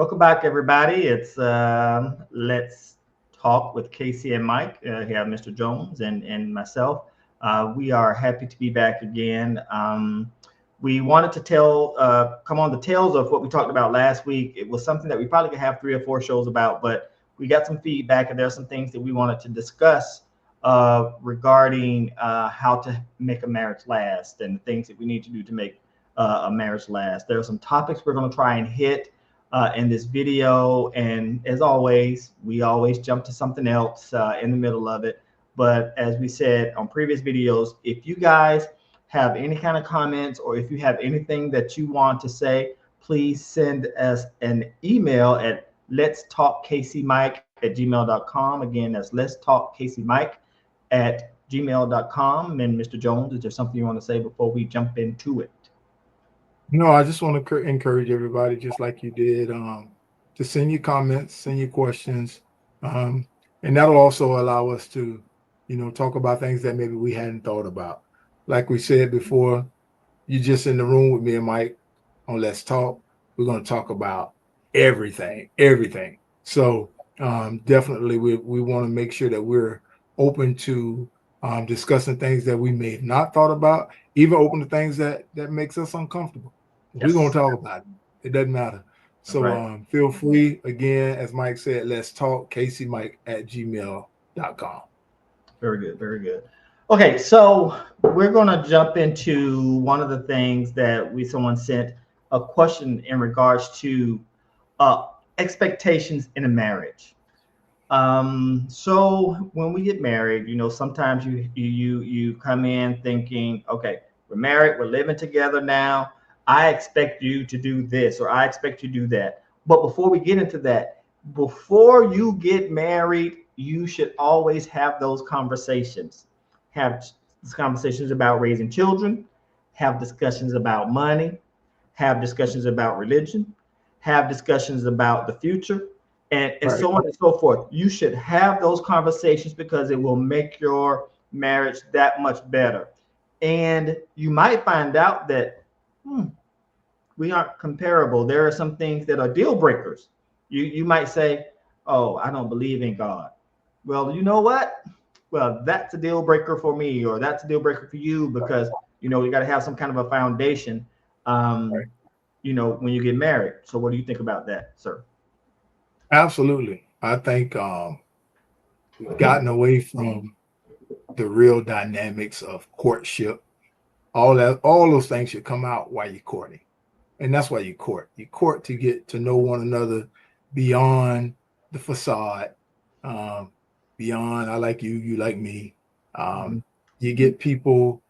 Welcome back, everybody. It's Let's Talk with Casey and Mike. Here, Mr. Jones and myself. We are happy to be back again. We wanted to come on the tails of what we talked about last week. It was something that we probably could have 3 or 4 shows about, but we got some feedback, and there are some things that we wanted to discuss regarding how to make a marriage last and the things that we need to do to make a marriage last. There are some topics we're going to try and hit in this video. And as always, we always jump to something else in the middle of it. But as we said on previous videos, if you guys have any kind of comments or if you have anything that you want to say, please send us an email at letstalkcasey@gmail.com. Again, that's letstalkcasey@gmail.com. And Mr. Jones, is there something you want to say before we jump into it? No, I just want to encourage everybody, just like you did, to send your comments, send your questions, and that'll also allow us to, talk about things that maybe we hadn't thought about. Like we said before, you're just in the room with me and Mike on Let's Talk. We're going to talk about everything. So definitely, we want to make sure that we're open to discussing things that we may have not thought about, even open to things that makes us uncomfortable. We're going to talk about it. It doesn't matter. So Right. feel free, again, as Mike said, let's talk, CaseyMike@gmail.com. Very good. Very good. Okay, so we're going to jump into one of the things that someone sent a question in regards to expectations in a marriage. So when we get married, sometimes you come in thinking, okay, we're married, we're living together now. I expect you to do this, or I expect you to do that. But before we get into that, before you get married, you should always have those conversations. Have conversations about raising children, have discussions about money, have discussions about religion, have discussions about the future, and Right. so on and so forth. You should have those conversations because it will make your marriage that much better. And you might find out that we aren't comparable. There are some things that are deal breakers. You might say, "Oh, I don't believe in God." Well, you know what? Well, that's a deal breaker for me, or that's a deal breaker for you because you got to have some kind of a foundation. Um, Right. when you get married. So, what do you think about that, sir? Absolutely. I think we've gotten away from the real dynamics of courtship. All those things should come out while you're courting. And that's why you court. You court to get to know one another beyond the facade, um, beyond I like you, you like me. Mhm. You get people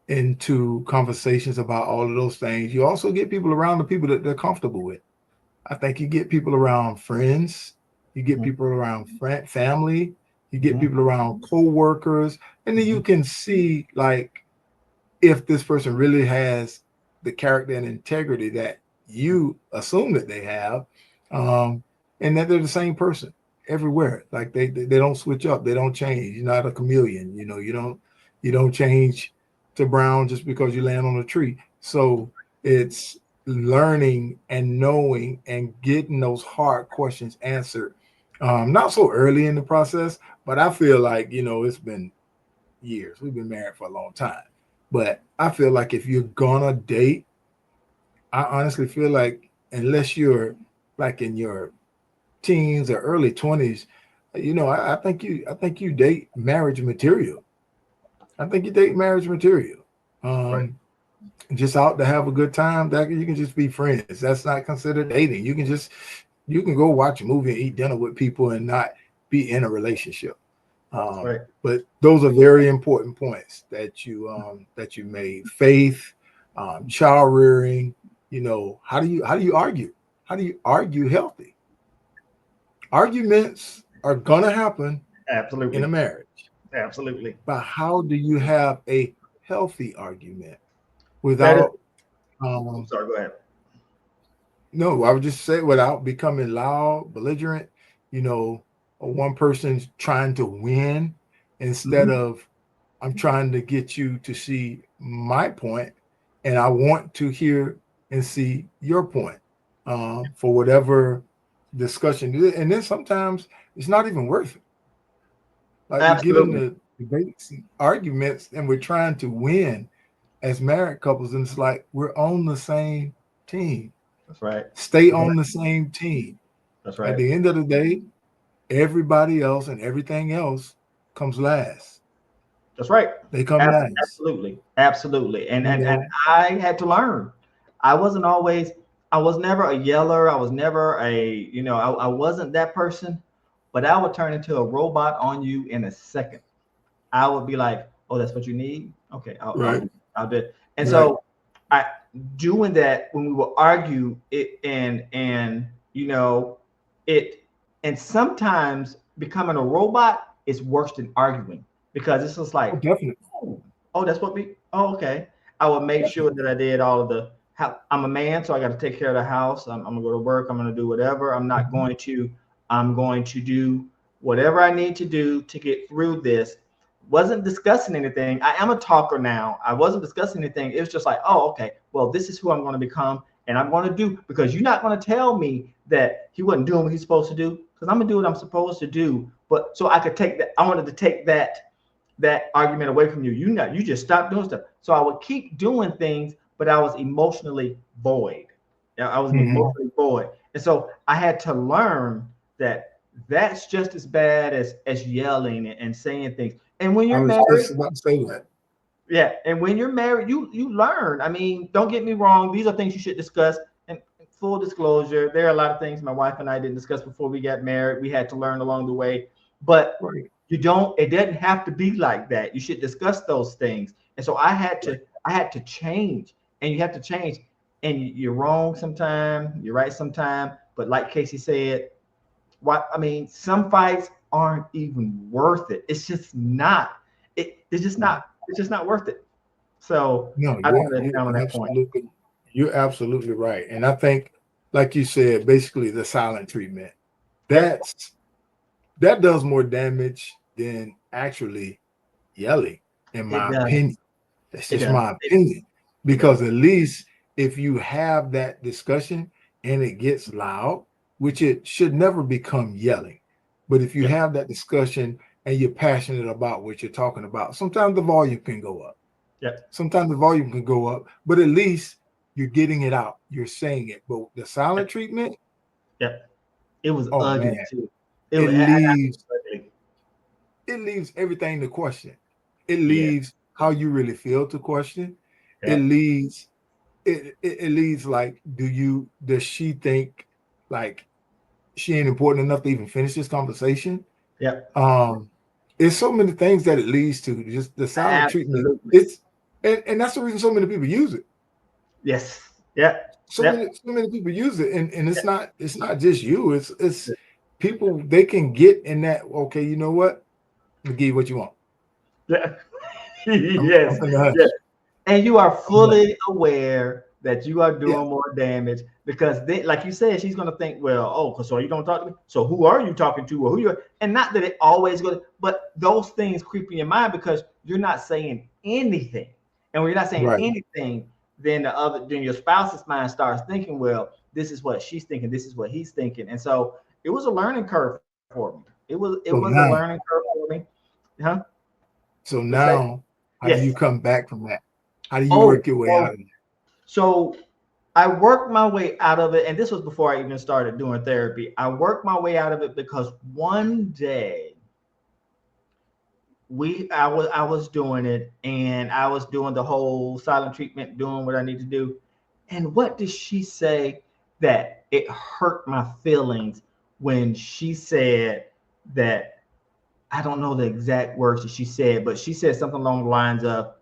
into conversations about all of those things. You also get people around the people that they're comfortable with. I think you get people around friends, you get Mhm. people around family, you get Mhm. people around co-workers, and then you Mhm. can see like if this person really has the character and integrity that you assume that they have, um, and that they're the same person everywhere. Like they don't switch up, they don't change. You're not a chameleon. You don't change to brown just because you land on a tree. So it's learning and knowing and getting those hard questions answered. Not so early in the process, but I feel like it's been years. We've been married for a long time. But I feel like if you're gonna date, I honestly feel like unless you're like in your teens or early 20s, I think you date marriage material. I think you date marriage material. Right. Um, just out to have a good time. That you can just be friends. That's not considered dating. You can go watch a movie and eat dinner with people and not be in a relationship. Right. But those are very important points that you made. Faith, child rearing. How do you argue? How do you argue healthy? Arguments are gonna happen in a Absolutely. marriage, Absolutely. but how do you have a healthy argument That is. without I'm um, sorry. Go ahead. no, I would just say without becoming loud, belligerent, you know, or one person's trying to win instead Mhm. of I'm trying to get you to see my point and I want to hear and see your point for whatever. discussion, and then sometimes it's not even worth it. Like we get Absolutely. into debates, and arguments, and we're trying to win as married couples, and it's like we're on the same team. That's right. Stay That's on right. the same team. That's At right. the end of the day, everybody else and everything else comes last. That's right. They come last. Absolutely. Absolutely. You And know, I had to learn. I wasn't always, I was never a yeller. I was never I wasn't that person, but I would turn into a robot on you in a second. I would be like, oh, that's what you need? Okay, right, I'll do it. And right. so I doing that when we would argue it and it and sometimes becoming a robot is worse than arguing because it's just Oh, like, definitely. oh, that's what we, oh, okay. I would make sure Definitely. that I did all of the, I'm a man, so I got to take care of the house. I'm gonna go to work. I'm gonna do whatever. Mhm. I'm going to do whatever I need to do to get through this. Wasn't discussing anything. I am a talker now. I wasn't discussing anything. It was just like, oh, okay, well, this is who I'm going to become. And I'm going to do, because you're not going to tell me that he wasn't doing what he's supposed to do, because I'm going to do what I'm supposed to do. But so I could take that, I wanted to take that argument away from you. You just stopped doing stuff. So I would keep doing things, but I was emotionally void. Yeah, I was Mhm. emotionally void. And so I had to learn that that's just as bad as yelling and saying things. And when I you're was married, just about to say that. yeah, and when you're married, you learn. I mean, don't get me wrong, these are things you should discuss. And full disclosure, there are a lot of things my wife and I didn't discuss before we got married. We had to learn along the way. But Right, it doesn't have to be like that. You should discuss those things. And so right. I had to change. And you have to change. And you're wrong sometimes, you're right sometimes. But like Casey said, what I mean, some fights aren't even worth it. It's just not. It's just No, not. It's just not worth it. So no, I just let down on that point. you're absolutely right. And I think, like you said, basically the silent treatment. Yep, That's that does more damage than actually yelling, in it my does. opinion. That's It just does. my opinion. It does. Because at least if you have that discussion and it gets loud, which it should never become yelling, but if you Yep. have that discussion and you're passionate about what you're talking about, sometimes the volume can go up. Yep. Sometimes the volume can go up, but at least you're getting it out. You're saying it. But the silent Yep. treatment, Yep. It was oh ugly man, too. It it was leaves ugly. it leaves everything to question. It Yeah. leaves how you really feel to question. It Yep. leaves it leaves like, does she think like she ain't important enough to even finish this conversation? Yep. Um, it's so many things that it leads to. Just the silent treatment. Absolutely. It's and that's the reason so many people use it. Yes. Yep. Yep. So many people use it, and Yep. it's not just you. It's people, they can get in that. Okay, you know what? I'm gonna give you what you want. Yeah. I'm Yes. gonna Yes. hush. And you are I'm like, fully aware that you are yeah, doing more damage because they, like you said, she's gonna think, well, oh, so you don't talk to me. So who are you talking to, or who you're? And not that it always goes, but those things creep in your mind because you're not saying anything. And when you're not saying right. anything, then your spouse's mind starts thinking, well, this is what she's thinking, this is what he's thinking, and so it was a learning curve for me. It was a So learning now, curve for me. Huh? so Let's say now, how do you yes. come back from that? How do you Oh, work your way out oh. of it? So I worked my way out of it, and this was before I even started doing therapy. I worked my way out of it because one day I was doing it, and I was doing the whole silent treatment, doing what I need to do. And what did she say that it hurt my feelings when she said that I don't know the exact words that she said, but she said something along the lines of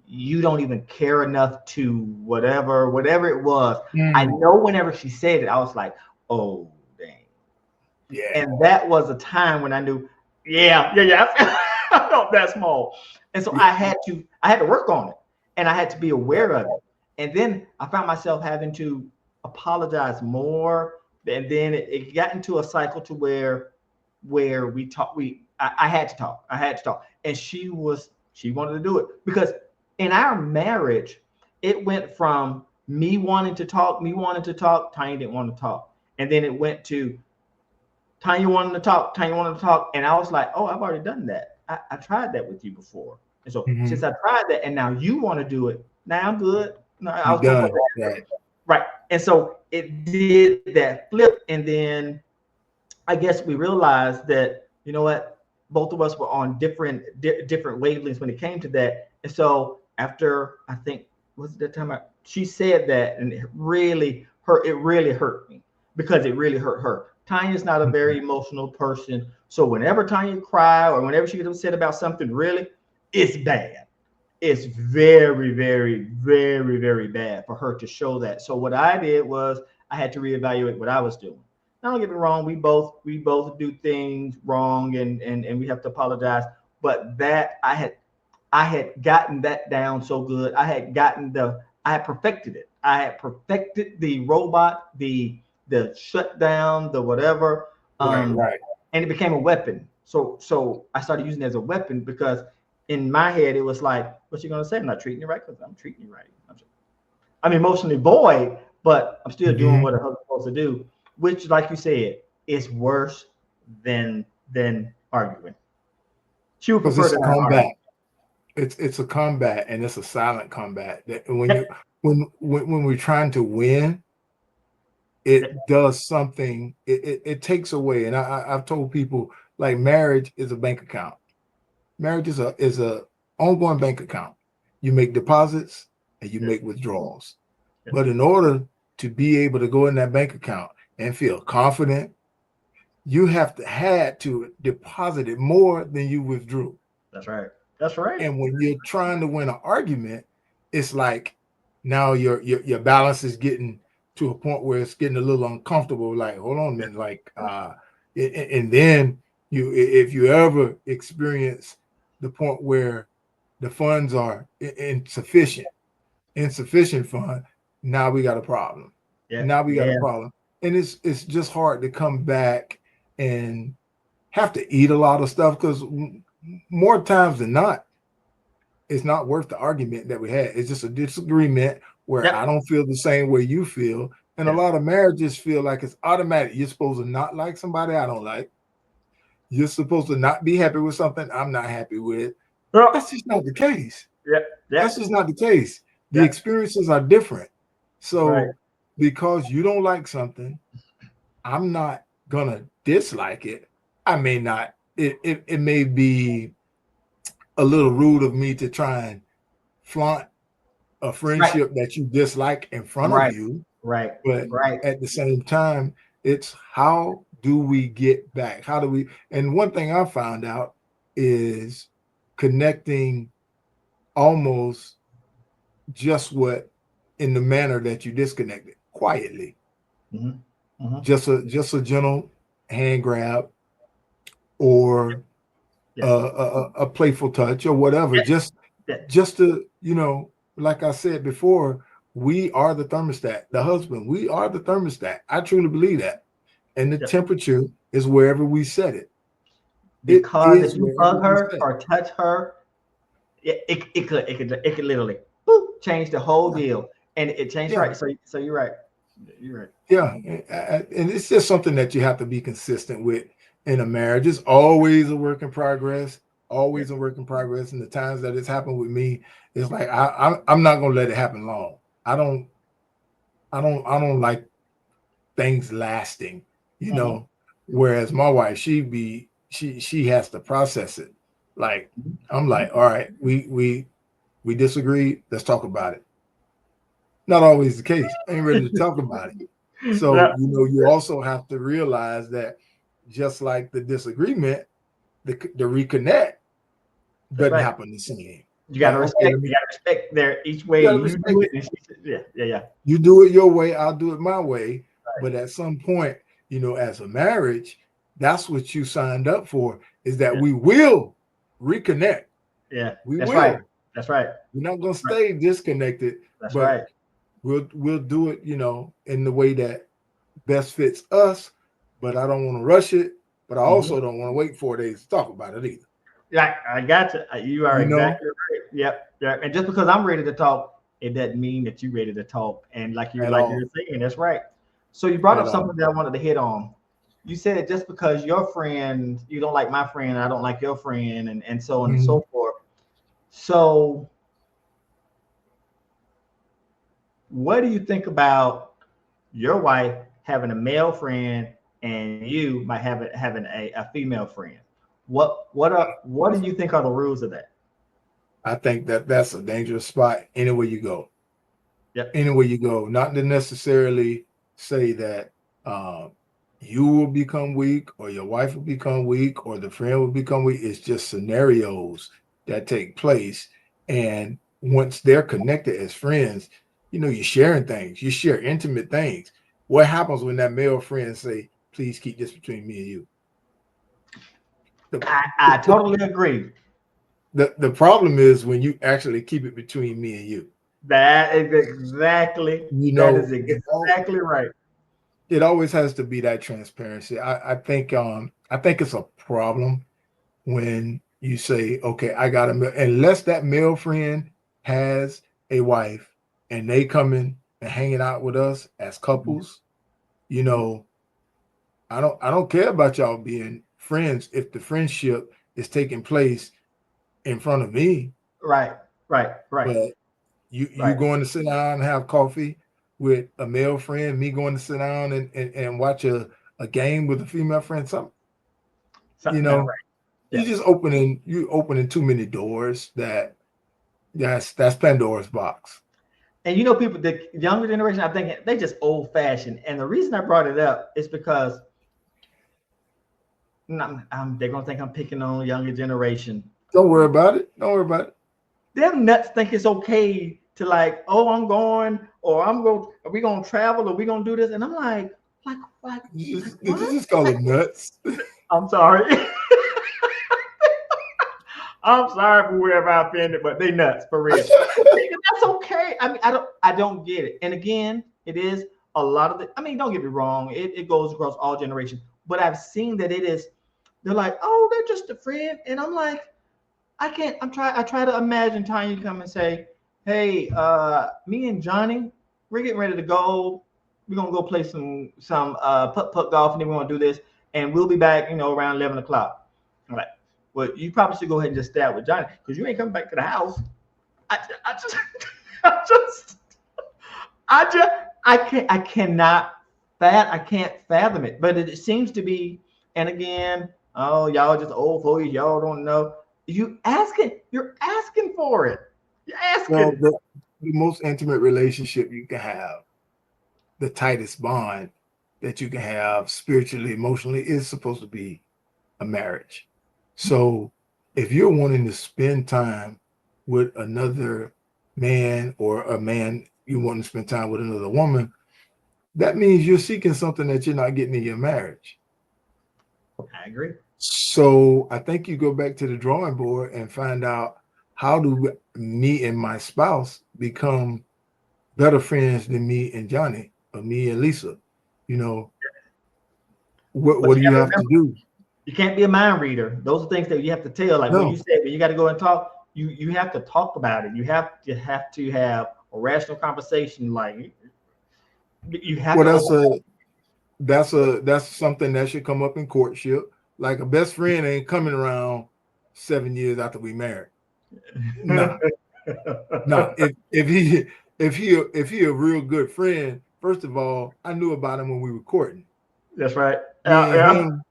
you don't even care enough to whatever it was. I Mm, know whenever she said it, I was like, oh dang. yeah, And that was a time when I knew, yeah. I felt that small. And so yeah, I had to work on it and I had to be right. aware of it. And then I found myself having to apologize more. And then it got into a cycle to where we talk I had to talk. I had to talk. And she wanted to do it because in our marriage, it went from me wanting to talk, Tiny didn't want to talk. and then it went to Tanya wanted to talk, and I was like, oh, I've already done that. I tried that with you before, and so since I tried that, and now you want to do it, now I'm good. No, I was done. Right, and so it did that flip, and then I guess we realized that, you know what, both of us were on different wavelengths when it came to that. And so after, I think, was it the time she said that, and it really hurt me, because it really hurt her. Tanya's not a very emotional person. So whenever Tanya cry or whenever she gets upset about something, really, it's bad. It's very, very, very, very bad for her to show that. So what I did was I had to reevaluate what I was doing. Now, don't get me wrong, we both do things wrong, and we have to apologize. But that I had gotten that down so good. I had perfected it. I had perfected the robot, the shutdown, the whatever. Right. And it became a weapon. So I started using it as a weapon, because in my head it was like, what you gonna say? I'm not treating you right, because I'm treating you right. I'm emotionally void, but I'm still doing what I'm supposed to do, which, like you said, is worse than arguing. Because it's a combat. It's a combat, and it's a silent combat. That when we're trying to win, it does something. It takes away. And I've told people, like, marriage is a bank account. Marriage is a ongoing bank account. You make deposits and you make withdrawals. But in order to be able to go in that bank account and feel confident, you have to deposit it more than you withdrew. That's right. That's right. And when you're trying to win an argument, it's like now your balance is getting to a point where it's getting a little uncomfortable. Like, hold on a minute. Like, and then if you ever experience the point where the funds are insufficient fund, now we got a problem. Yeah. Now we got a problem. And it's just hard to come back and have to eat a lot of stuff, because more times than not, it's not worth the argument that we had. It's just a disagreement where I don't feel the same way you feel. And a lot of marriages feel like it's automatic. You're supposed to not like somebody I don't like. You're supposed to not be happy with something I'm not happy with. That's just not the case. That's just not the case. The experiences are different. So because you don't like something, I'm not gonna dislike it. I may not. It may be a little rude of me to try and flaunt a friendship that you dislike in front of you. But at the same time, it's how do we get back? How do we? And one thing I found out is connecting almost just what in the manner that you disconnected, quietly. Just a gentle hand grab, or a playful touch, or whatever. Just to, like I said before, we are the thermostat. The husband, we are the thermostat. I truly believe that. And the temperature is wherever we set it. Because if you hug her or touch her, it could literally change the whole deal, and it changed. Right. So you're right. You're right. Yeah, and it's just something that you have to be consistent with in a marriage. It's always a work in progress. Always a work in progress. And the times that it's happened with me, it's like I'm not gonna let it happen long. I don't like things lasting, Whereas my wife, she has to process it. Like, I'm like, all right, we disagree. Let's talk about it. Not always the case. I ain't ready to talk about it. So, you also have to realize that just like the disagreement, the reconnect doesn't happen the same. You gotta respect their each way you do it. You do it your way, I'll do it my way. Right. But at some point, as a marriage, that's what you signed up for, is that we will reconnect. Yeah, we that's will. Right. That's right. We're not gonna stay disconnected. That's right. We'll do it, in the way that best fits us. But I don't want to rush it. But I also don't want to wait 4 days to talk about it either. Yeah, I got you. You are exactly right. Yep. And just because I'm ready to talk, it doesn't mean that you're ready to talk. And like you're saying, that's right. So you brought at up all. something that I wanted to hit on. You said just because your friend, you don't like my friend, I don't like your friend, and so on and Mhm. so forth. So what do you think about your wife having a male friend and you might have it having a female friend? What do you think are the rules of that? I think that that's a dangerous spot anywhere you go. Yep. Anywhere you go, not to necessarily say that uh, you will become weak or your wife will become weak or the friend will become weak. It's just scenarios that take place. And once they're connected as friends, you're sharing things, you share intimate things. What happens when that male friend say, please keep this between me and you? The, I totally agree. the problem is when you actually keep it between me and you. That is exactly You that is know, exactly right. it always has to be that transparency. I think it's a problem when you say, okay, I got unless that male friend has a wife and they coming and hanging out with us as couples, you know, I don't care about y'all being friends if the friendship is taking place in front of me, Right, right, right, but you right. going to sit down and have coffee with a male friend, me going to sit down and watch a game with a female friend, something, you Something not know, right. you Yeah. just opening too many doors that's Pandora's box. And people, the younger generation, I think they just old fashioned. And the reason I brought it up is because they're gonna think I'm picking on younger generation. Don't worry about it. Don't worry about it. Them nuts think it's okay to like, oh, I'm going, or I'm going. Are we gonna travel, or we gonna do this? And I'm like Did you what? just call Like, them nuts? I'm sorry. I'm sorry for whoever I offended, but they nuts for real. That's okay. I mean, I don't get it. And again, it is a lot of the. I mean, don't get me wrong. It goes across all generations. But I've seen that it is. They're like, oh, they're just a friend, and I'm like, I can't. I try to imagine Tanya come and say, hey, me and Johnny, we're getting ready to go. We're gonna go play some putt golf, and then we're gonna do this, and we'll be back, around 11 o'clock. I'm like, well, you probably should go ahead and just stay out with Johnny because you ain't coming back to the house. I just, I just, I just, I can't fathom it. But it seems to be, and again, oh, y'all just old folks, y'all don't know. You're asking for it. You're Well, asking. the most intimate relationship you can have, the tightest bond that you can have spiritually, emotionally, is supposed to be a marriage. So if you're wanting to spend time with another man or a man you want to spend time with another woman, that means you're seeking something that you're not getting in your marriage. I agree. So I think you go back to the drawing board and find out how do me and my spouse become better friends than me and Johnny or me and Lisa. You know, what But do you you got to have to remember, do? you can't be a mind reader. Those are things that you have to tell. Like when No. you say when you got to go and talk, you have to talk about it. You have to have a rational conversation. Like you have Well, to open. that's something that should come up in courtship. Like a best friend ain't coming around 7 years after we married. Nah, nah. If he a real good friend, first of all, I knew about him when we were courting. That's right. Me and Yeah, him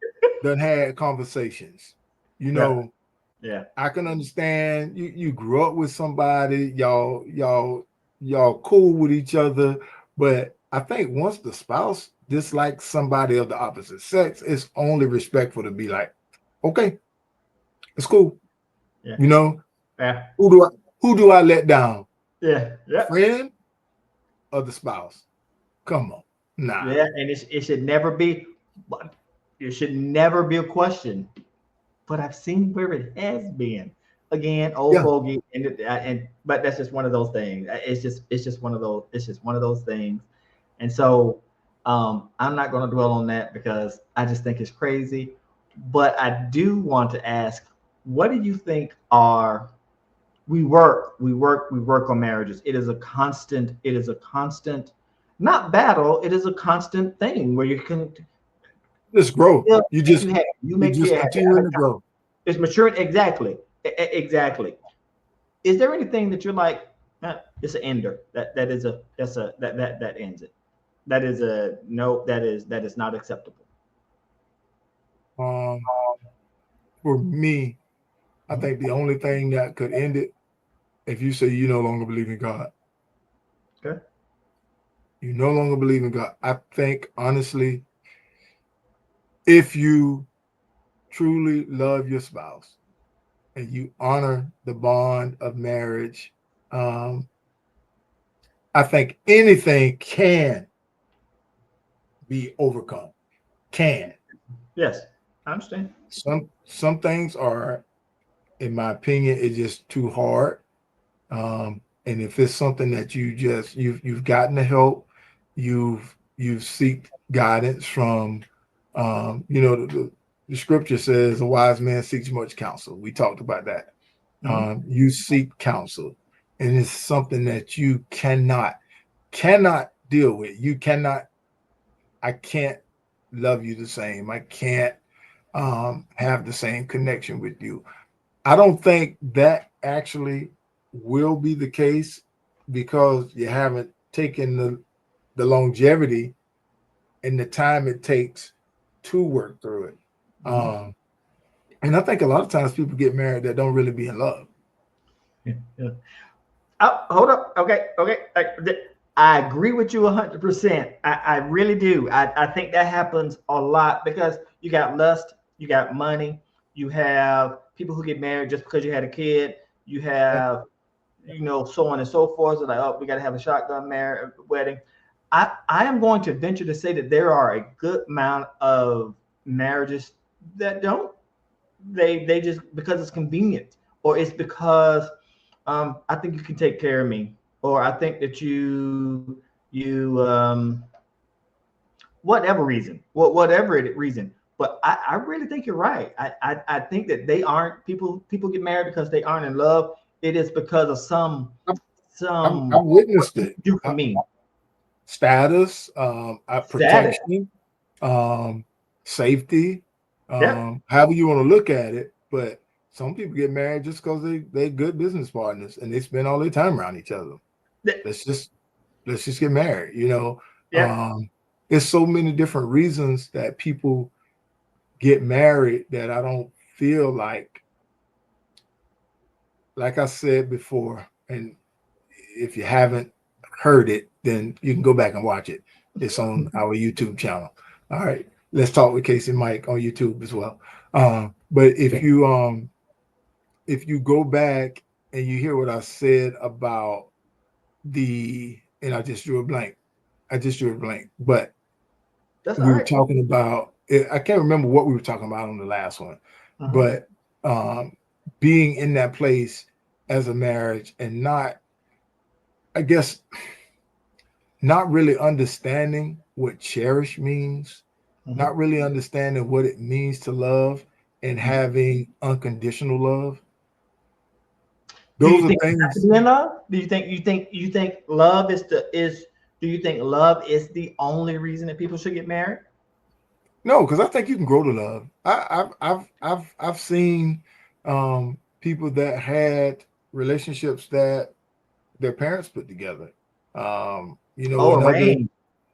done had conversations. You yeah, know, yeah. I can understand you grew up with somebody, y'all cool with each other, but I think once the spouse dislikes somebody of the opposite sex, it's only respectful to be like, okay, it's cool. Yeah, You know, yeah, who do I let down? yeah, The yeah, friend or the spouse? Come on. Nah. yeah. And it should never be. It should never be a question. But I've seen where it has been. Again, old Yeah. fogey, and but that's just one of those things. It's just one of those. It's just one of those things. And so I'm not going to dwell on that because I just think it's crazy. But I do want to ask, what do you think are we work on marriages. It is a constant. not battle. It is a constant thing where you can Just grow. still You make just you happy. You you make just Kia happy. continuing to grow. It's maturing. Exactly. Exactly. Is there anything that you're like, it's an ender. That is a that's a that ends it. That is a no. That is not acceptable. Um, for me, I Mhm. think the only thing that could end it if you say you no longer believe in God. Okay. You no longer believe in God. I think honestly, if you truly love your spouse and you honor the bond of marriage, um, I think anything can be overcome. Can. Yes, I understand. Some things are, in my opinion, it's just too hard. And if it's something that you've gotten the help, you've seeked guidance from, the scripture says a wise man seeks much counsel. We talked about that. Mhm. You seek counsel, and it's something that you cannot deal with. You cannot. I can't love you the same. I can't have the same connection with you. I don't think that actually will be the case because you haven't taken the longevity and the time it takes to work through it. Mhm. And I think a lot of times people get married that don't really be in love. Yeah. Yeah. Oh, hold up. Okay. Okay. I agree with you 100%. I really do. I think that happens a lot because you got lust, you got money, you have people who get married just because you had a kid, you have, so on and so forth. So like, oh, we got to have a shotgun marriage wedding. I am going to venture to say that there are a good amount of marriages that don't. They just because it's convenient, or it's because I think you can take care of me, or I think that you whatever reason, whatever reason. But I really think you're right. I think that they aren't people get married because they aren't in love. It is because of some I've, some I've what witnessed you it. do for me. Status, Status. protection, um, safety, Yep. however you want to look at it. But some people get married just because they're good business partners and they spend all their time around each other. Let's just let's just get married. Yep. There's so many different reasons that people get married that I don't feel like I said before, and if you haven't heard it, then you can go back and watch it. It's on our YouTube channel. All right. Let's talk with Casey Mike on YouTube as well. But if you go back and you hear what I said about and I just drew a blank. I just drew a blank. But That's all we were right. talking about I can't remember what we were talking about on the last one, Uh-huh. but um, being in that place as a marriage and not, I guess, not really understanding what cherish means, Uh-huh. not really understanding what it means to love and having unconditional love. Do you Those are think you have to things. be in love? Do you think love is the is do you think love is the only reason that people should get married? No, because I think you can grow to love. I've seen people that had relationships that their parents put together. Oh, In other arranged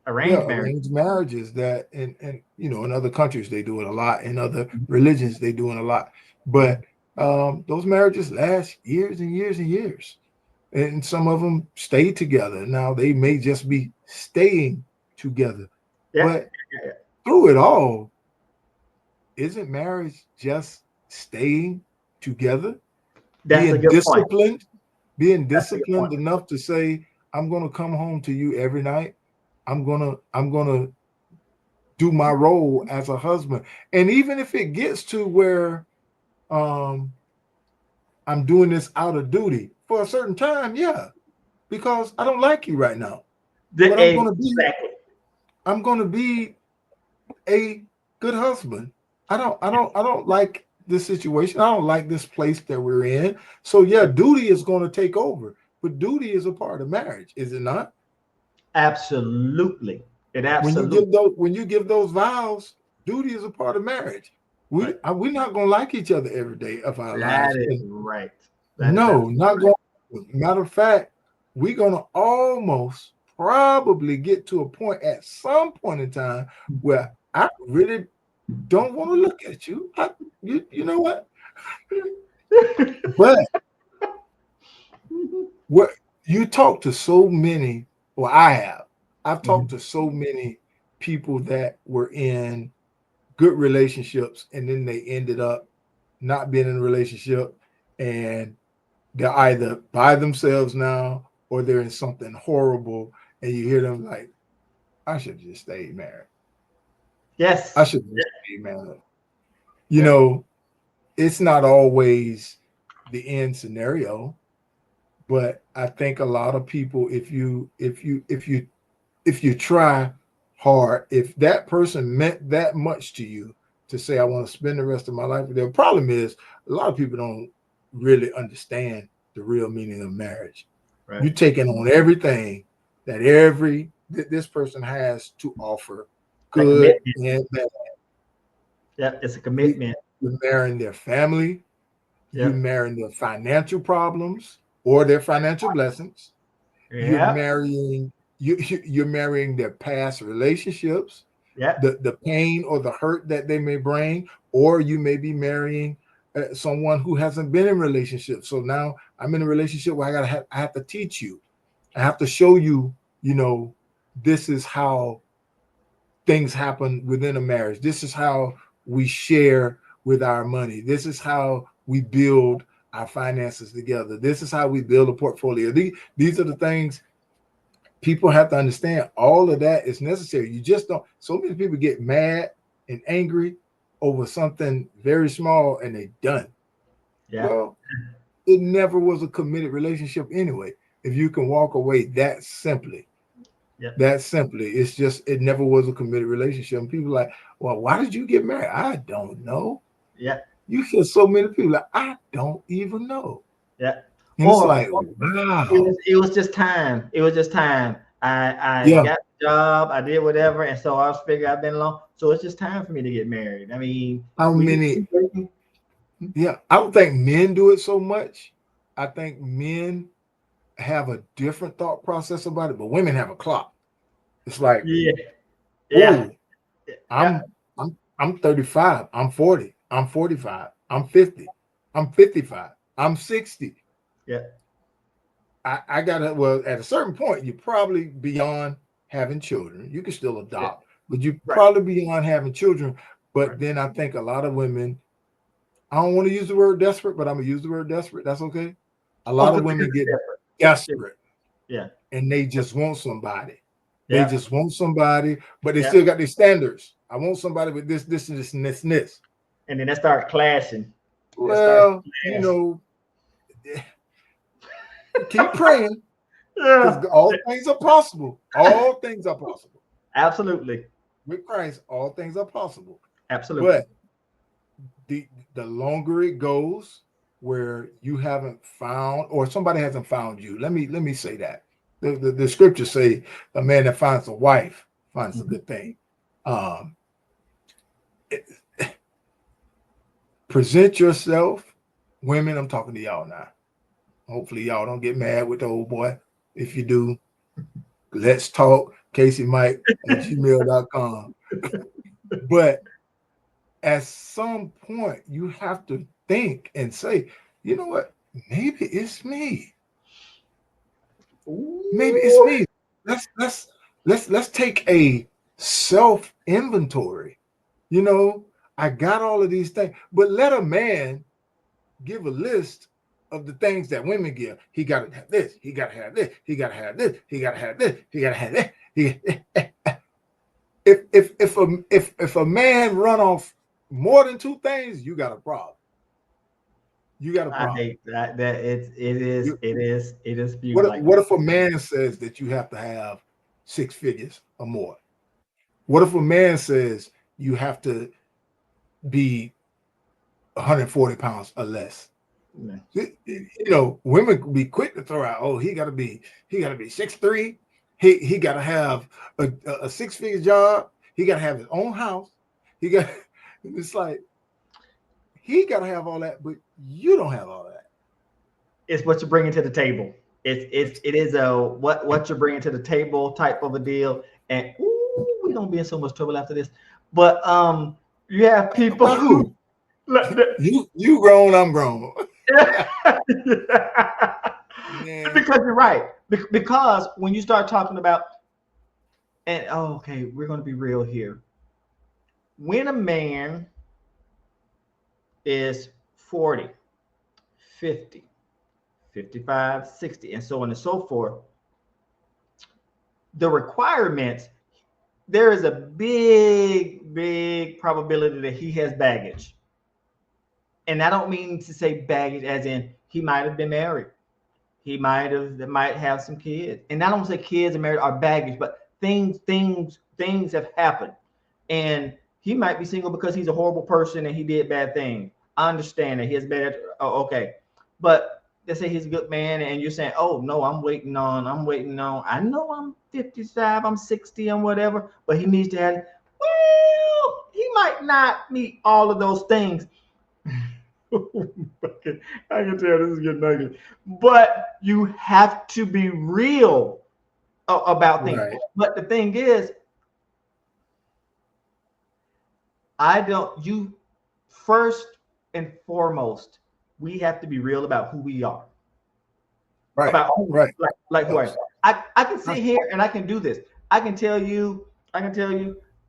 marriage. arranged marriages that and in other countries they do it a lot. In other religions they do it a lot. Mhm. But those marriages last years and years and years. And some of them stay together. Now they may just be staying together. Yeah, But through it all, isn't marriage just staying together? that's a Being good point. disciplined, being That's a good disciplined point. enough to say, I'm gonna come home to you every night. I'm gonna do my role as a husband. And even if it gets to where um I'm doing this out of duty for a certain time, yeah, because I don't like you right now. But Exactly. I'm gonna be a good husband. I don't like this situation. I don't like this place that we're in. So yeah, duty is going to take over. But duty is a part of marriage, is it not? Absolutely. It When you absolutely. give those vows, duty is a part of marriage. Right. We're not gonna like each other every day of our That lives. is And right. That is no, absolutely not right. going. Matter of fact, we're gonna almost probably get to a point at some point in time where I really don't want to look at you. You know what? But what you talk to so many, well, I have. I've talked Mhm. to so many people that were in good relationships and then they ended up not being in a relationship and they're either by themselves now or they're in something horrible and you hear them like, I should just stay married. I Yes. should just stay married. You Yep. know, it's not always the end scenario, but I think a lot of people, if you try hard, if that person meant that much to you to say, I want to spend the rest of my life with them, the problem is a lot of people don't really understand the real meaning of marriage. Right. You taking on everything that this person has to offer, That good commitment. and bad. Yep. It's a You, commitment. you're marrying their family, you're Yep. marrying their financial problems or their financial blessings. You're Yep. marrying you're marrying their past relationships, Yep. the pain or the hurt that they may bring, or you may be marrying someone who hasn't been in relationships. So now I'm in a relationship where I have to teach you, I have to show you, you know, this is how things happen within a marriage. This is how we share with our money. This is how we build our finances together. This is how we build a portfolio. These are the things people have to understand. All of that is necessary. You just don't. So many people get mad and angry over something very small and they done. Yep. Well, it never was a committed relationship anyway. If you can walk away Yep. that simply, it's just it never was a committed relationship. And people are like, well, why did you get married? I don't know. Yep. You hear so many people like, I don't even know. Yep. And it's Or like, it wow. was it was just time. It was just time. I Yeah. got the job. I did whatever, and so I was figuring I've been alone. So it's just time for me to get married. I mean, How we many Yeah, I don't think men do it so much. I think men have a different thought process about it, but women have a clock. It's like, yeah, yeah, oh, yeah, I'm 35, I'm 40, I'm 45, I'm 50, I'm 55, I'm 60. yeah. I gotta well, at a certain point, you're probably beyond having children. You can still Yeah. adopt, but you're Right, probably beyond having children. right. But then I think a lot of women, I don't want to use the word desperate, but I'm gonna use the word desperate. That's okay. A Oh, lot of because women it's get different. desperate Yeah, and they just want somebody. They yeah, just want somebody, but they yeah. still got their standards. I want somebody with this, and this, and this, and this. And then they start clashing. They start Well, clashing. keep praying because Yeah, all things are possible. All things are possible. absolutely, With Christ, all things are possible. absolutely. But the longer it goes, where you haven't found or somebody hasn't found you. Let me say that. The scriptures say a man that finds a wife finds a Mhm. good thing. Um, present yourself, women. I'm talking to y'all now. Hopefully, y'all don't get mad with the old boy. If you do, let's talk. Casey Mike at gmail.com. But at some point you have to think and say, you know what? Maybe it's me. Maybe it's Ooh, me. Let's take a self inventory. You know, I got all of these things, but let a man give a list of the things that women give. He got to have this. He got to have this. He got to have this. He got to have this. He got to have that. If a man run off more than two things, you got a problem. You got a I problem. hate that. That You, it is viewed what like what that. if a man says that you have to have six figures or more? What if a man says you have to be 140 pounds or less? You know, women be quick to throw out, oh, he got to be 6'3", he got to have a 6-figure job. He got to have his own house. He got it's like he got to have all that, but you don't have all that. It's what you're bringing to the table. It is a what you're bringing to the table type of a deal. And we don't be in so much trouble after this. But you have people who you grown, I'm grown. Because you're right. Because when you start talking about, and okay, we're going to be real here. When a man is 40, 50, 55, 60, and so on and so forth, the requirements, there is a big probability that he has baggage. And I don't mean to say baggage as in he might have been married. He might have some kids. And I don't say kids and married are baggage, but things have happened. And he might be single because he's a horrible person and he did bad things. I understand that he has bad. Oh, okay. But let's say he's a good man and you're saying, oh no, I'm waiting on. I know I'm 55, I'm 60, I'm whatever, but he needs to have, well, he might not meet all of those things. I can tell this is getting ugly, but you have to be real about things. Right. But the thing is, you first and foremost, we have to be real about who we are. Right. About right. Like who I am. I can sit here and I can do this. I can tell you,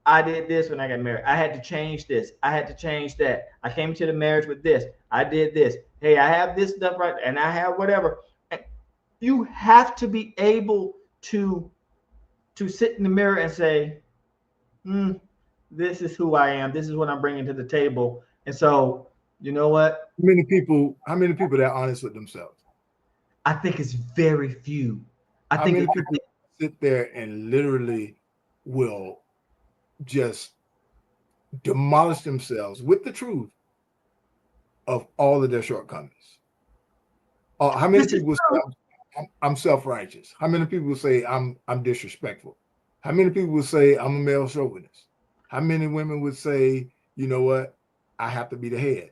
I did this when I got married. I had to change this. I had to change that. I came into the marriage with this. I did this. Hey, I have this stuff right, and I have whatever. And you have to be able to sit in the mirror and say, this is who I am. This is what I'm bringing to the table. And so, you know what? How many people that are honest with themselves? I think it's very few. How many people sit there and literally will just demolish themselves with the truth of all of their shortcomings? How many people say I'm self-righteous? How many people say I'm disrespectful? How many people would say I'm a male chauvinist? How many women would say, you know what, I have to be the head?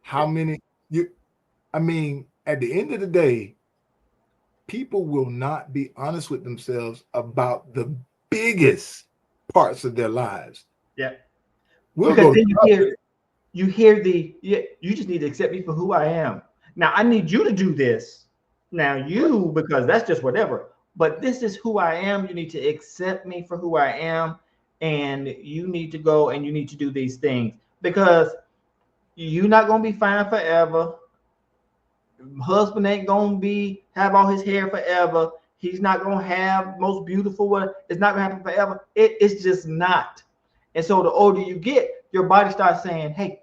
How many at the end of the day, people will not be honest with themselves about the biggest parts of their lives. Yeah. Because then you hear you just need to accept me for who I am. Now I need you to do this. Now because that's just whatever. But this is who I am. You need to accept me for who I am. And you need to go and you need to do these things because you're not going to be fine forever. Husband ain't going to have all his hair forever. He's not going to have most beautiful. It's not going to happen forever. It's just not. And so the older you get, your body starts saying, hey,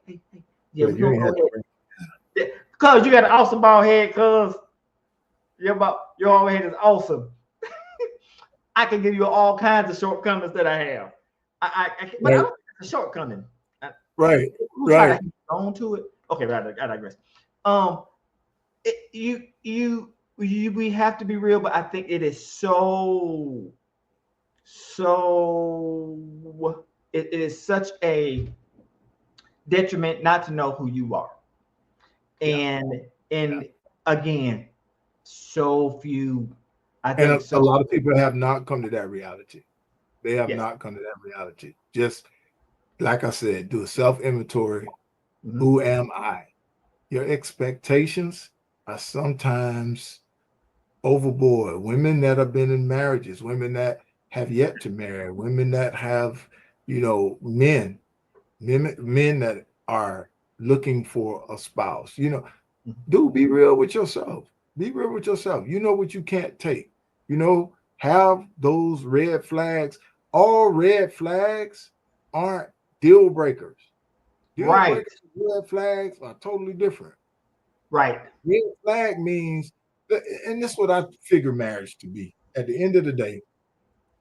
yeah, we're going to go ahead. Because you got an awesome bald head, because your bald head is awesome. I can give you all kinds of shortcomings that I have. But I don't think it's a shortcoming. Right. Try to hang on to it. Okay, I digress. We have to be real, but I think it is so it is such a detriment not to know who you are. And again, so few. I think a lot of people have not come to that reality. They have not come to that reality. Just like I said, do a self-inventory. Mm-hmm. Who am I? Your expectations are sometimes overboard. Women that have been in marriages, women that have yet to marry, women that have, men that are looking for a spouse. Do be real with yourself. Be real with yourself. You know what you can't take. Have those red flags. All red flags aren't deal breakers. Deal breakers and red flags are totally different. Right. Red flag means, and this is what I figure marriage to be. At the end of the day,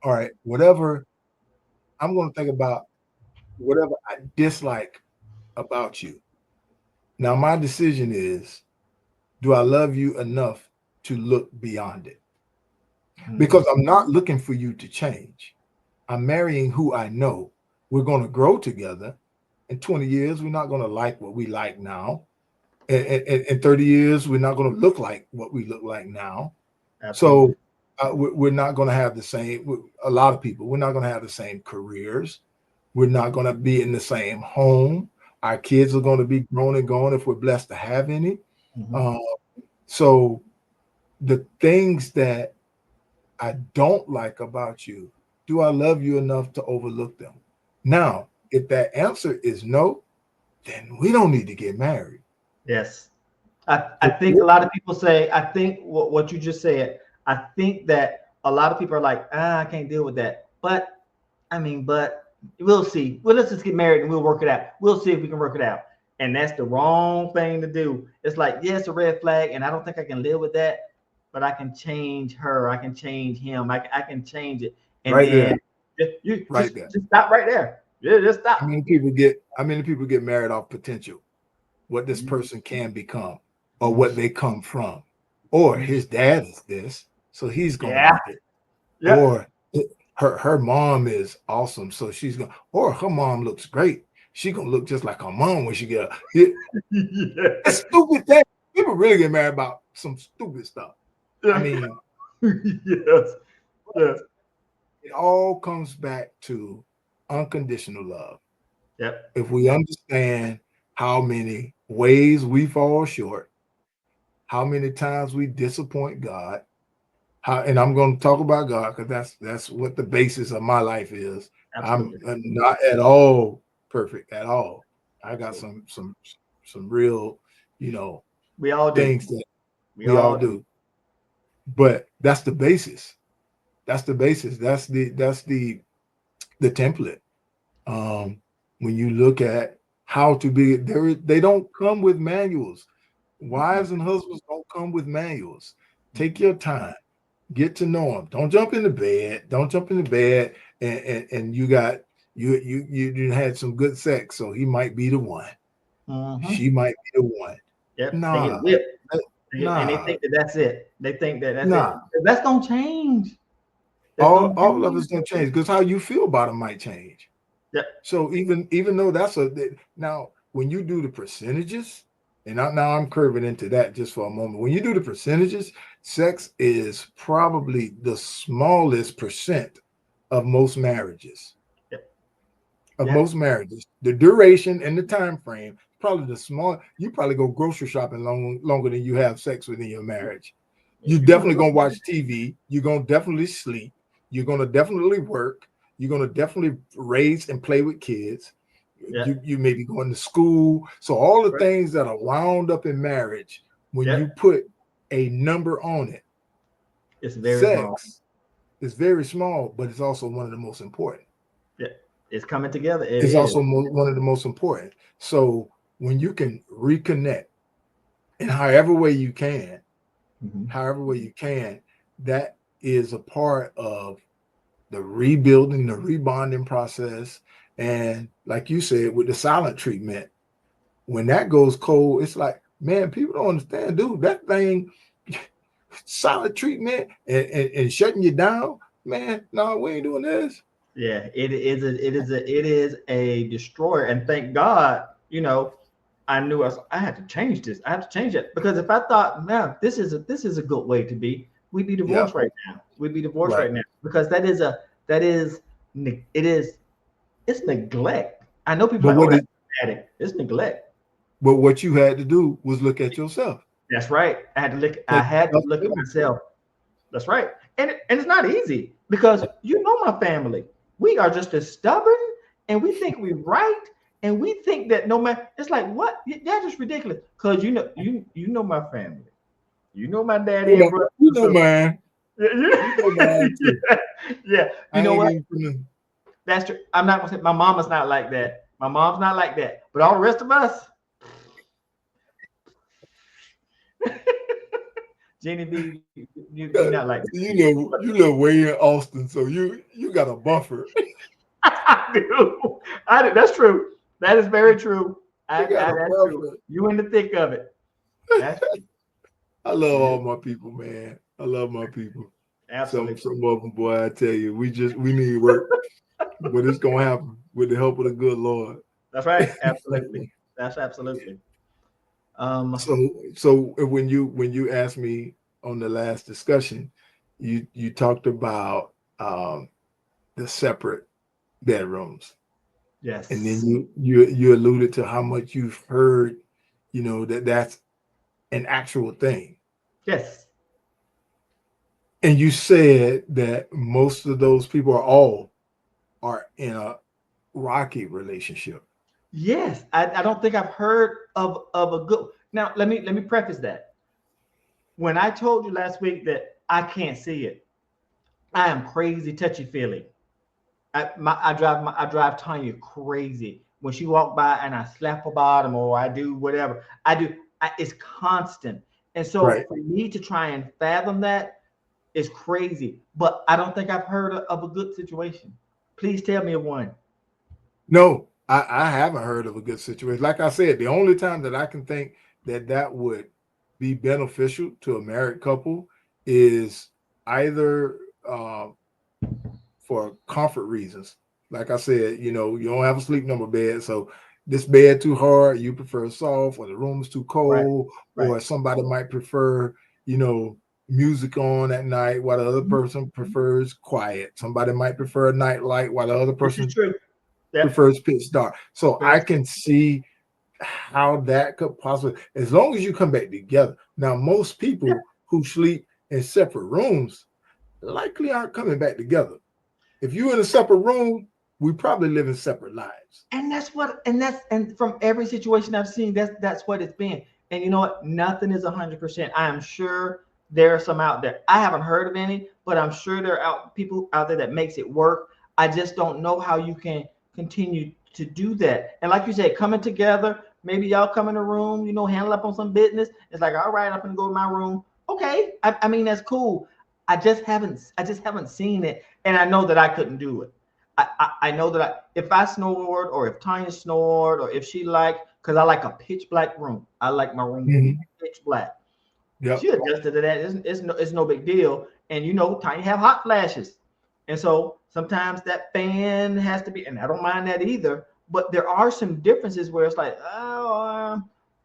all right, whatever, I'm going to think about whatever I dislike about you. Now, my decision is, do I love you enough to look beyond it? because I'm not looking for you to change. I'm marrying who I know. We're going to grow together. In 20 years, we're not going to like what we like now. In 30 years, we're not going to look like what we look like now. Absolutely. So we're not going to have the same, a lot of people, we're not going to have the same careers. We're not going to be in the same home. Our kids are going to be grown and gone if we're blessed to have any. So the things that I don't like about you, do I love you enough to overlook them? Now, if that answer is no, then we don't need to get married. Yes. I think a lot of people say, I think what you just said, I think that a lot of people are like, I can't deal with that. But but we'll see. Well, let's just get married and we'll work it out. We'll see if we can work it out. And that's the wrong thing to do. It's like, yes, a red flag, and I don't think I can live with that, but I can change her. I can change him. I can change it. And Right then there. Right there. just stop right there. Yeah, just stop. How many people get married off potential? What this person can become, or what they come from, or his dad is this, so he's gonna Yeah. be it. Yeah. Or her mom is awesome, so she's gonna, or her mom looks great. She gonna look just like her mom when she get up. It's stupid thing. People really get married about some stupid stuff. I mean, yes. Yes. it all comes back to unconditional love. Yep. If we understand how many ways we fall short, how many times we disappoint God, how, and I'm going to talk about God because that's what the basis of my life is. Absolutely. I'm not at all perfect at all. I got some real, We all do. things that We we all all do. do. But that's the basis. That's the basis. That's the template. When you look at how to be there, they don't come with manuals. Wives and husbands don't come with manuals. Take your time, get to know them. Don't jump into bed. Don't jump into bed and you had some good sex, so he might be the one. She might be the one. Yep. They Nah, get whipped. And they nah, think that that's it. They think that that's it. nah. That's gonna change. That's gonna All of change. it's gonna change because how you feel about them might change. Yep. So even though now when you do the percentages, and now I'm curving into that just for a moment. When you do the percentages, sex is probably the smallest percent of most marriages. Yep. Of Yep. most marriages, the duration and the time frame probably the small. You probably go grocery shopping longer than you have sex within your marriage. You're You definitely will. gonna watch TV. You're gonna definitely sleep. You're gonna definitely work. You're gonna definitely raise and play with kids. Yep. You may be going to school. So all the Right. things that are wound up in marriage, when you Yep. put a number on it, It's very small. sex is very small, but it's also one of the most important. Yep. It's coming together. It It's is. also one of the most important. So when you can reconnect in however way you can, that is a part of the rebuilding, the rebonding process. And like you said, with the silent treatment, when that goes cold, it's like, man, people don't understand, dude, that thing, silent treatment and shutting you down, man, no, we ain't doing this. Yeah, it is a destroyer. And thank God, I knew I had to change this. I had to change it because if I thought, man, this is a good way to be, we'd be Yeah, divorced right now. We'd be divorced right. right now because that is it is it's neglect. I know people But are like, oh, what that's did addict. It's neglect. but what you had to do was look at yourself. That's right. I had to look. I Take had to look at responsibility. myself. That's right. And it's not easy because you know my family. We are just as stubborn and we think we're right. And we think that no matter it's like what? That's just ridiculous. Because you know my family. You know my daddy and brother. You know, man. Yeah, You know, man, too. yeah. You I know ain't what? even finna, That's true. I'm not gonna say my mama's not like that. My mom's not like that. But all the rest of us, Jenny B, you're not like you live way in Austin, so you got a buffer. I do. I do. That's true. That is very true. You got a That's true. buffer. You in the thick of it. That's true. I love Yeah. all my people, man. I love my people. Absolutely. Some of them, boy, I tell you, we need work, but it's gonna happen with the help of the good Lord. That's right. Absolutely. That's absolutely. Um, So when you asked me on the last discussion, you talked about the separate bedrooms, and then yes. you alluded to how much you've heard, that's an actual thing, Yes. and you said that most of those people are in a rocky relationship. Yes. I don't think I've heard of a good. Now let me preface that. When I told you last week that I can't see it, I am crazy touchy feely. I drive Tanya crazy when she walk by and I slap her bottom or I do whatever I do. It's constant, and so Right. for me to try and fathom that is crazy. But I don't think I've heard of a good situation. Please tell me of one. No, I haven't heard of a good situation. Like I said, the only time that I can think that would be beneficial to a married couple is either for comfort reasons. Like I said, you don't have a sleep number bed, so this bed too hard, you prefer soft, or the room's too Right, cold, right. or somebody might prefer, you know, music on at night while the other Mhm. person prefers quiet. Somebody might prefer a night light while the other This is person true. Yep. prefers pitch dark. So Very I true. can see how that could possibly, as long as you come back together. Now, most Yeah. people who sleep in separate rooms likely aren't coming back together. If you're in a separate room, we probably live in separate lives. And and from every situation I've seen, that's what it's been. And you know what? Nothing is 100%. I am sure there are some out there. I haven't heard of any, but I'm sure there are people out there that makes it work. I just don't know how you can continue to do that. And like you said, coming together, maybe y'all come in a room, handle up on some business. It's like, all right, I'm gonna go to my room. Okay, I mean that's cool. I just haven't seen it, and I know that I couldn't do it. I know that if I snored or if Tanya snored or if she liked, because I like a pitch black room. I like my room Mhm. pitch black. She Yep. adjusted to that. It's no big deal. And Tanya have hot flashes. And so sometimes that fan has to be, and I don't mind that either. But there are some differences where it's like,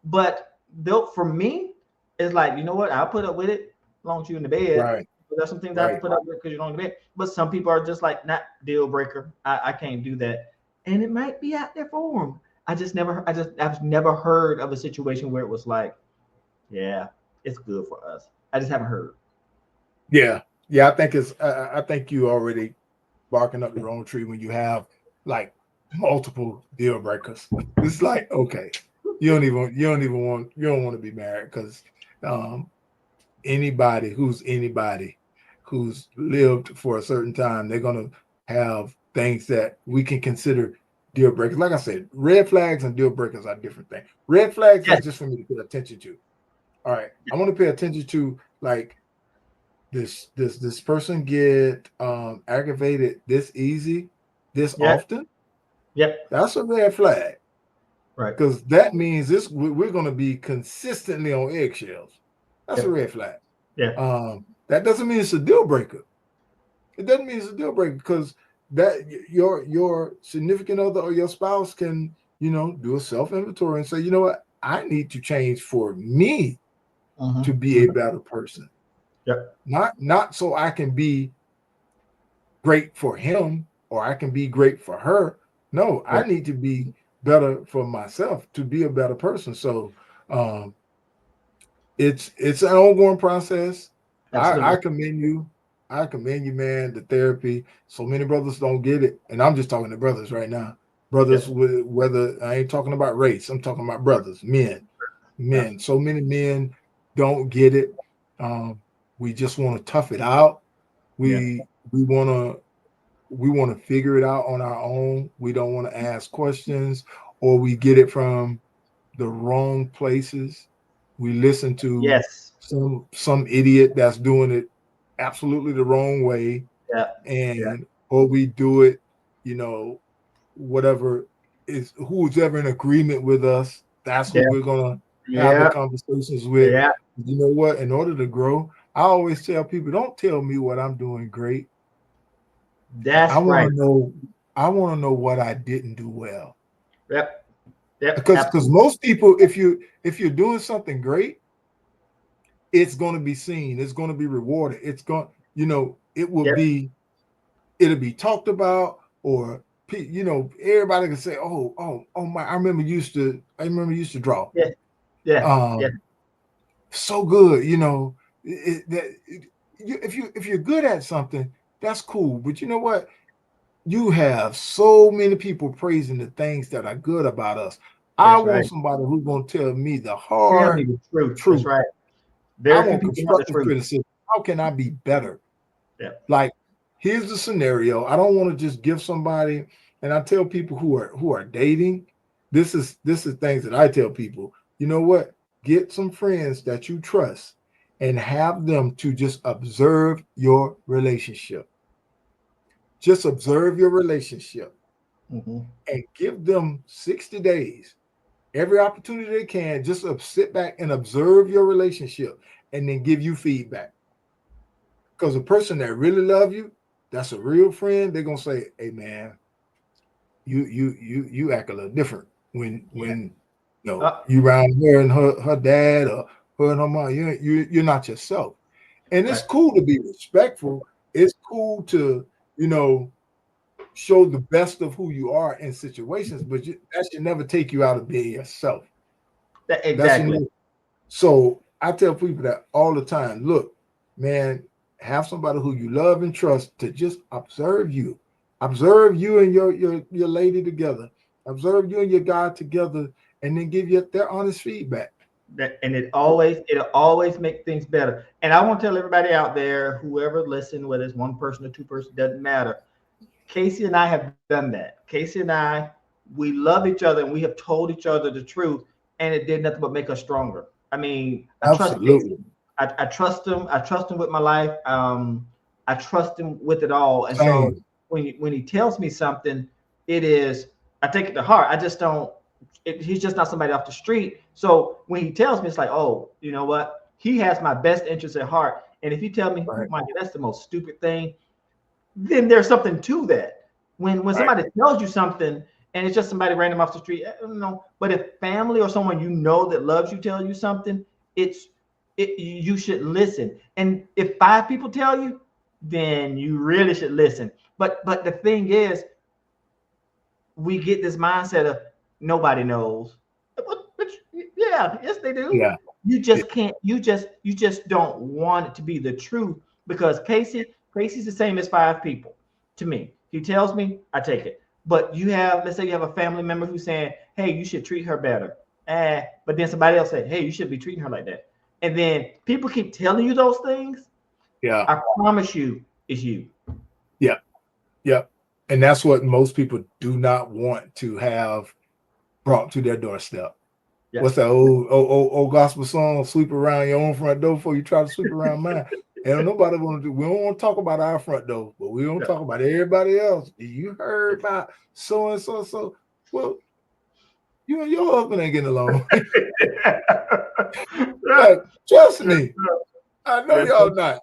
but though for me, it's like, you know what? I'll put up with it as long as you're in the bed. Right. But there's some things I have to Right. put up with because you're not in the bed. But some people are just like, not deal breaker. I can't do that. And it might be out there for them. I've never heard of a situation where it was like, yeah, it's good for us. I just haven't heard. Yeah. Yeah. I think you already barking up your own tree when you have like multiple deal breakers. It's like, okay, you don't want to be married because um, anybody who's lived for a certain time, they're gonna have things that we can consider deal breakers. Like I said, red flags and deal breakers are different things. Red flags is Yes, just for me to pay attention to. All right, I want to pay attention to like this person get aggravated this easy, this yeah, often. yep, That's a red flag right, because that means we're going to be consistently on eggshells. That's a yep, red flag. yeah, That doesn't mean it's a deal breaker. It doesn't mean it's a deal breaker because that your significant other or your spouse can do a self inventory and say, you know what, I need to change for me mm-hmm, to be a mm-hmm, better person, yep, not so I can be great for him or I can be great for her. No, I yep, need to be better for myself to be a better person. So um, it's an ongoing process. I absolutely, commend you. I commend you, man. The therapy. So many brothers don't get it, and I'm just talking to brothers right now. Brothers, yep, with whether I ain't talking about race, I'm talking about brothers, men. Men. absolutely, So many men don't get it. Um, we just want to tough it out. yeah, We want to figure it out on our own. We don't want to ask questions, or we get it from the wrong places. We listen to yes, some idiot that's doing it absolutely the wrong way, yeah, yeah, and or we do it, you know, whatever is who's ever in agreement with us. That's who yeah, we're gonna have the yeah, conversations with. yeah, You know what? In order to grow, I always tell people, don't tell me what I'm doing great. That's I want right. to know. I want to know what I didn't do well. Yep. Yep. Because Absolutely. most people, if you're doing something great, it's going to be seen. It's going to be rewarded. It's going, it will Yep. be, it'll be talked about, or everybody can say, oh my, I remember used to draw. Yeah. Yeah. Yeah. Um, so good, if you're good at something, that's cool. But you know what? You have so many people praising the things that are good about us. I That's right. want somebody who's going to tell me the Tell me hard the truth. That's truth. right. I Very few want people want the constructive truth. criticism. How can I be better? Yeah. Like, here's the scenario. I don't want to just give somebody, and I tell people who are dating, this is things that I tell people. You know what? Get some friends that you trust and have them to just observe your relationship. Just observe your relationship Mm-hmm. and give them 60 days, every opportunity they can, just sit back and observe your relationship and then give you feedback. Because a person that really love you, that's a real friend, they're gonna say, hey man, you act a little different Yeah. when Uh, you around her and her dad, or her and her mom. You're not yourself. And it's right. cool to be respectful. It's cool to, you know, show the best of who you are in situations, but that should never take you out of being yourself. That's Exactly. So I tell people that all the time. Look, man, have somebody who you love and trust to just observe you and your lady together, observe you and your guy together, and then give you their honest feedback. And it'll always make things better. And I want to tell everybody out there, whoever listen, whether it's one person or two person, doesn't matter. Casey and I have done that. Casey and I, we love each other and we have told each other the truth, and it did nothing but make us stronger. I mean, I trust Casey. Absolutely. I trust him. I trust him with my life. I trust him with it all. And so Same. when he tells me something, it is I take it to heart. I just don't. He's just not somebody off the street. So when he tells me, it's like, oh, you know what? He has my best interest at heart. And if you tell me, Right. Mike, that's the most stupid thing, then there's something to that. When Right. somebody tells you something and it's just somebody random off the street, I don't know. But if family or someone you know that loves you tell you something, it's you should listen. And if five people tell you, then you really should listen. But the thing is, we get this mindset of nobody knows. But yeah, yes they do. Yeah. You Yeah. just can't. You just don't want it to be the truth because Casey's the same as five people to me. He tells me, I take it. But let's say you have a family member who's saying, hey, you should treat her better. But then somebody else said, hey, you should be treating her like that. And then people keep telling you those things. Yeah. I promise you, it's you. Yeah. Yeah. And that's what most people do not want to have brought to their doorstep. Yeah. What's that old gospel song? Sweep around your own front door before you try to sweep around mine. And nobody want to do. We don't want to talk about our front door, but we don't Yeah. talk about everybody else. You heard about so and so so. Well, you and your husband ain't getting along. Like, trust me, I know Yes, y'all not.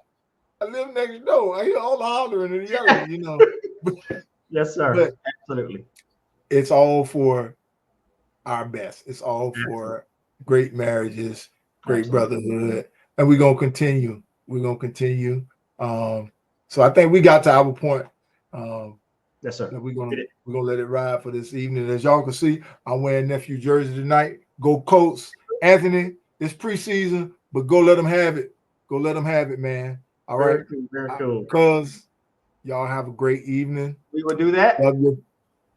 I live next door. I hear all the hollering and yelling, yes, sir. But Absolutely. it's all for our best. It's all Absolutely. for great marriages, great Absolutely. brotherhood, and we're gonna continue. We're gonna continue. So I think we got to our point. Um, Yes, sir. that Did it. we're gonna let it ride for this evening. As y'all can see, I'm wearing nephew jersey tonight. Go Colts, Anthony. It's preseason, but go let them have it. Go let them have it, man. All right, Very cool. Very cool. cuz y'all have a great evening. We will do that. Love you.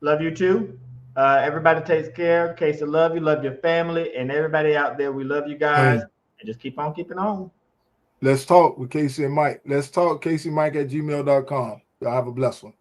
Love you too. Everybody takes care. Casey, love you. Love your family. And everybody out there, we love you guys. And And just keep on keeping on. let's talk with Casey and Mike. Let's talk Casey Mike at gmail.com. Y'all have a blessed one.